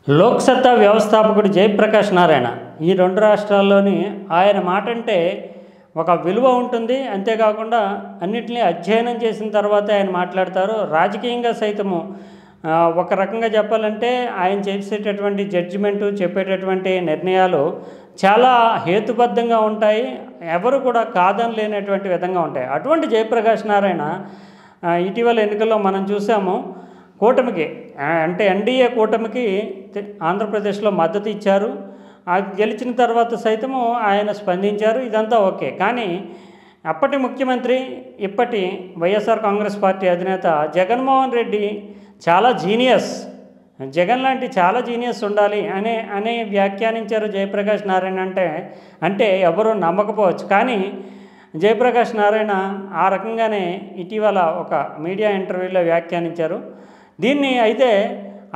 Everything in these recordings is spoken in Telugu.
లోక్సత్తా వ్యవస్థాపకుడు జయప్రకాష్ నారాయణ ఈ రెండు రాష్ట్రాల్లోని ఆయన మాట అంటే ఒక విలువ ఉంటుంది. అంతేకాకుండా అన్నిటినీ అధ్యయనం చేసిన తర్వాత ఆయన మాట్లాడతారు. రాజకీయంగా సైతము ఒక రకంగా చెప్పాలంటే ఆయన చేసేటటువంటి జడ్జిమెంటు, చెప్పేటటువంటి నిర్ణయాలు చాలా హేతుబద్ధంగా ఉంటాయి. ఎవరు కూడా కాదని లేనటువంటి విధంగా ఉంటాయి. అటువంటి జయప్రకాష్ నారాయణ ఇటీవల ఎన్నికల్లో మనం చూసాము. కూటమికి అంటే ఎన్డీఏ కూటమికి ఆంధ్రప్రదేశ్లో మద్దతు ఇచ్చారు. అది గెలిచిన తర్వాత సైతము ఆయన స్పందించారు. ఇదంతా ఓకే. కానీ అప్పటి ముఖ్యమంత్రి ఇప్పటి వైఎస్ఆర్ కాంగ్రెస్ పార్టీ అధినేత జగన్మోహన్ రెడ్డి చాలా జీనియస్, జగన్ లాంటి చాలా జీనియస్ ఉండాలి అనే వ్యాఖ్యానించారు జయప్రకాష్ నారాయణ. అంటే ఎవరు నమ్మకపోవచ్చు, కానీ జయప్రకాష్ నారాయణ ఆ రకంగానే ఇటీవల ఒక మీడియా ఇంటర్వ్యూలో వ్యాఖ్యానించారు. దీన్ని అయితే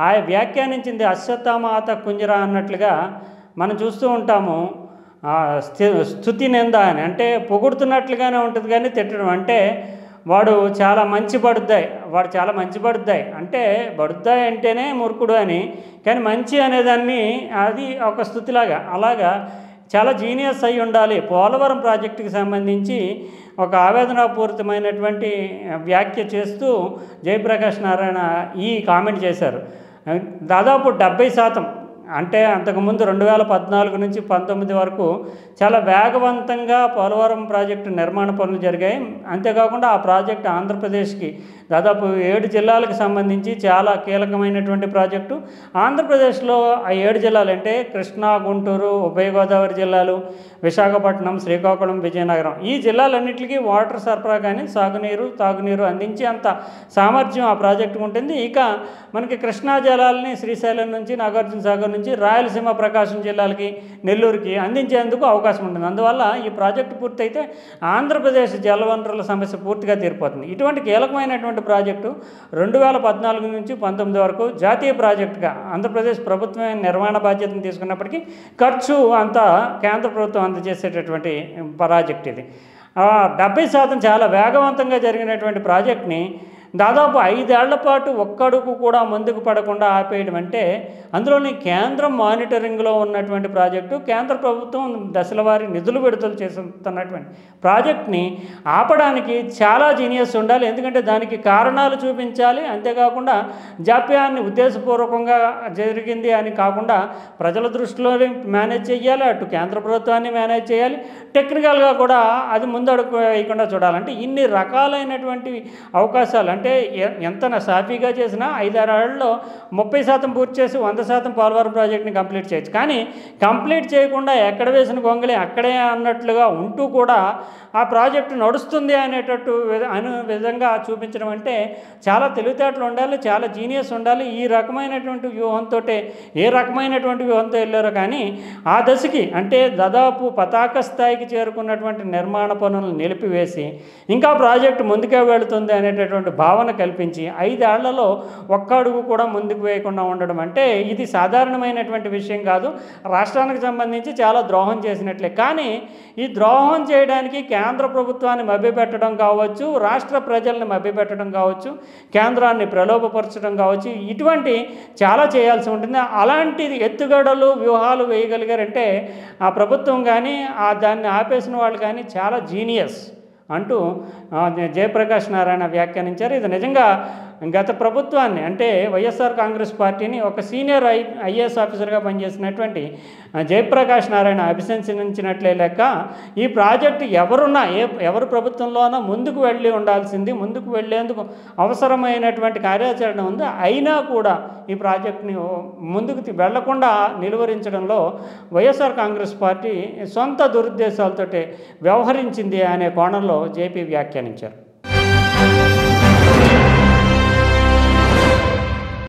ఆ వ్యాఖ్యానించింది అశ్వత్థామాత కుంజరా అన్నట్లుగా మనం చూస్తూ ఉంటాము. స్తుతి నింద అని అంటే పొగుడుతున్నట్లుగానే ఉంటుంది, కానీ తిట్టడం అంటే వాడు చాలా మంచి బడుద్దాయి అంటే బడుద్దాయి అంటేనే మూర్ఖుడు అని, కానీ మంచి అనేదాన్ని అది ఒక స్తుతిలాగా అలాగా చాలా జీనియస్ అయి ఉండాలి. పోలవరం ప్రాజెక్టుకి సంబంధించి ఒక ఆవేదనాపూరితమైనటువంటి వ్యాఖ్య చేస్తూ జయప్రకాష్ నారాయణ ఈ కామెంట్ చేశారు. దాదాపు 70% అంటే అంతకుముందు 2014 నుంచి 19 వరకు చాలా వేగవంతంగా పోలవరం ప్రాజెక్టు నిర్మాణ పనులు జరిగాయి. అంతేకాకుండా ఆ ప్రాజెక్టు ఆంధ్రప్రదేశ్కి దాదాపు 7 జిల్లాలకు సంబంధించి చాలా కీలకమైనటువంటి ప్రాజెక్టు. ఆంధ్రప్రదేశ్లో ఆ 7 జిల్లాలు అంటే కృష్ణా, గుంటూరు, ఉభయ గోదావరి జిల్లాలు, విశాఖపట్నం, శ్రీకాకుళం, విజయనగరం, ఈ జిల్లాలన్నింటికీ వాటర్ సరఫరా కానీ సాగునీరు, తాగునీరు అందించే అంత సామర్థ్యం ఆ ప్రాజెక్టుకు ఉంటుంది. ఇక మనకి కృష్ణా జలాలని శ్రీశైలం నుంచి, నాగార్జున సాగర్ నుంచి రాయలసీమ, ప్రకాశం జిల్లాలకి, నెల్లూరుకి అందించేందుకు అవకాశం ఉంటుంది. అందువల్ల ఈ ప్రాజెక్టు పూర్తయితే ఆంధ్రప్రదేశ్ జలవనరుల సమస్య పూర్తిగా తీరిపోతుంది. ఇటువంటి కీలకమైనటువంటి ప్రాజెక్టు 2014 నుంచి 19 వరకు జాతీయ ప్రాజెక్టుగా ఆంధ్రప్రదేశ్ ప్రభుత్వమే నిర్మాణ బాధ్యతను తీసుకున్నప్పటికీ ఖర్చు అంతా కేంద్ర ప్రభుత్వం అందజేసేటటువంటి ప్రాజెక్ట్ ఇది. 70% చాలా వేగవంతంగా జరిగినటువంటి ప్రాజెక్ట్ని దాదాపు 5 ఏళ్ల పాటు ఒక్కడుగు కూడా ముందుకు పడకుండా ఆపేయడం అంటే అందులోని కేంద్రం మానిటరింగ్లో ఉన్నటువంటి ప్రాజెక్టు, కేంద్ర ప్రభుత్వం దశలవారీ నిధులు విడుదల చేస్తున్నటువంటి ప్రాజెక్ట్ని ఆపడానికి చాలా జీనియస్ ఉండాలి. ఎందుకంటే దానికి కారణాలు చూపించాలి. అంతేకాకుండా జాప్యాన్ని ఉద్దేశపూర్వకంగా జరిగింది అని కాకుండా ప్రజల దృష్టిలో మేనేజ్ చేయాలి, అటు కేంద్ర ప్రభుత్వాన్ని మేనేజ్ చేయాలి, టెక్నికల్గా కూడా అది ముందడుగు వేయకుండా చూడాలంటే ఇన్ని రకాలైనటువంటి అవకాశాలు అంటే ఎంత సాఫీగా చేసినా 5-6 ఏళ్లలో 30% పూర్తి చేసి 100% పోలవరం ప్రాజెక్ట్ని కంప్లీట్ చేయొచ్చు. కానీ కంప్లీట్ చేయకుండా ఎక్కడ వేసిన గొంగళి అక్కడే అన్నట్లుగా ఉంటూ కూడా ఆ ప్రాజెక్టు నడుస్తుంది అనేటట్టు విధంగా చూపించడం అంటే చాలా తెలివితేటలు ఉండాలి, చాలా జీనియస్ ఉండాలి. ఈ రకమైనటువంటి వ్యూహంతో ఏ రకమైనటువంటి వ్యూహంతో వెళ్ళారో కానీ ఆ దశకి అంటే దాదాపు పతాక స్థాయికి చేరుకున్నటువంటి నిర్మాణ పనులను నిలిపివేసి ఇంకా ప్రాజెక్టు ముందుకే వెళుతుంది అనేటటువంటి భావన కల్పించి 5 ఏళ్లలో ఒక్క అడుగు కూడా ముందుకు వేయకుండా ఉండడం అంటే ఇది సాధారణమైనటువంటి విషయం కాదు. రాష్ట్రానికి సంబంధించి చాలా ద్రోహం చేసినట్లే. కానీ ఈ ద్రోహం చేయడానికి కేంద్ర ప్రభుత్వాన్ని మభ్యపెట్టడం కావచ్చు, రాష్ట్ర ప్రజల్ని మభ్యపెట్టడం కావచ్చు, కేంద్రాన్ని ప్రలోభపరచడం కావచ్చు, ఇటువంటి చాలా చేయాల్సి ఉంటుంది. అలాంటి ఎత్తుగడలు, వ్యూహాలు వేయగలిగారంటే ఆ ప్రభుత్వం కానీ దాన్ని ఆపేసిన వాళ్ళు కానీ చాలా జీనియస్ అంటూ జయప్రకాష్ నారాయణ వ్యాఖ్యానించారు. ఇది నిజంగా గత ప్రభుత్వాన్ని అంటే వైఎస్ఆర్ కాంగ్రెస్ పార్టీని ఒక సీనియర్ ఐఏఎస్ ఆఫీసర్గా పనిచేసినటువంటి జయప్రకాష్ నారాయణ అభిశంసించినట్లే లెక్క. ఈ ప్రాజెక్టు ఎవరు ప్రభుత్వంలోనో ముందుకు ముందుకు వెళ్ళేందుకు అవసరమైనటువంటి కార్యాచరణ ఉంది. అయినా కూడా ఈ ప్రాజెక్టుని ముందుకు వెళ్లకుండా నిలువరించడంలో వైఎస్ఆర్ కాంగ్రెస్ పార్టీ సొంత దురుద్దేశాలతో వ్యవహరించింది అనే కోణంలో జేపీ వ్యాఖ్యానించారు.